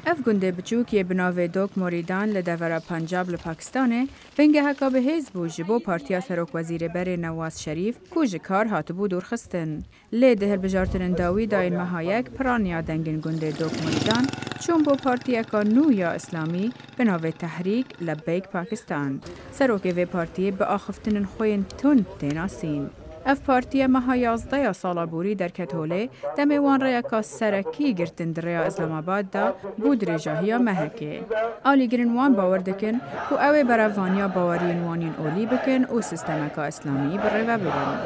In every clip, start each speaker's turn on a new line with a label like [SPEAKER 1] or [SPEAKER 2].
[SPEAKER 1] اف گنده بچوک یه بناوه دوک موریدان لدورا پنجاب لپاکستانه بنگه حکا به حزب جبو پارتیا سروک وزیر بر نواز شریف کوژ کار هاتبو دورخستن. لی دهل بجارتن داوی داین مهایک پرانیا دنگن گنده دوک موریدان چون بو پارتیا کا نو یا اسلامی بناوه تحریک لبیک پاکستان. سروک و پارتی به آخفتن خوین تون تیناسین. اف پارتیا مها 11 سالا بوری در کتوله دم وان ریا کا سرکی گرتن دریا اسلام آباد دا بود رجاهیا مهکه. آلی گرن وان باور دکن کو اوه براوانیا باورین وانین اولی بکن او سیستم کا اسلامی بره ببن.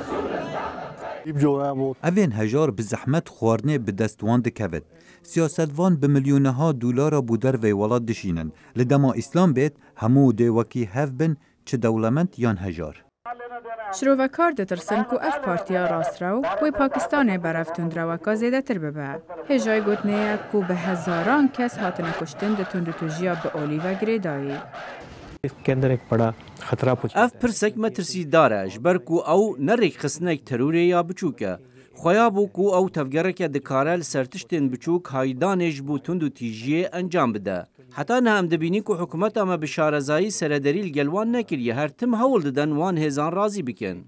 [SPEAKER 2] اوین هجار به زحمت خوارنه به دستوان دکوید. سیاستوان به میلیونها دلار بودر و ولاد دشینن. لدما اسلام بیت همو دیوکی هف بن چه دولمند یان هجار.
[SPEAKER 1] شروعکار دترسن کو اف پارتیا راست رو و پاکستان برفتون دروکا زیده تر ببه. هجای گوتنه کو به هزاران کس هاتن کشتن دتون توجیا به اولی و گریدایی.
[SPEAKER 3] اف پرسک مترسی داره جبر کو او نریک خسنک تروری یا بچوکه. خویابو کو او تفگرک دکارل سرتشتن بچوک هایدانش بو تندو تیجیه انجام بده. حتی نه هم دبینی که حکومت اما بشارزایی سردریل گلوان نکریه هر تم هول ددن وان هزان رازی بکن.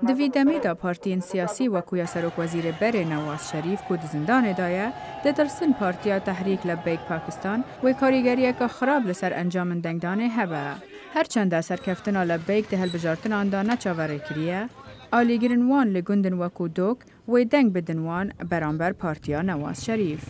[SPEAKER 1] دوی دمی دا پارتین سیاسی و کویا سروک وزیر بر نواز شریف کود زندان دایه دترسن پارتیا تحریک لبیک پاکستان و کاریگریه که خراب لسر انجام دنگدانه هبه. هرچند سرکفتنا لبیک دهل بجارتن آندانه چاوره کریه آلیگرن وان لگندن و کودوک و دنگ بدن وان برانبر پارتیا نواز شریف.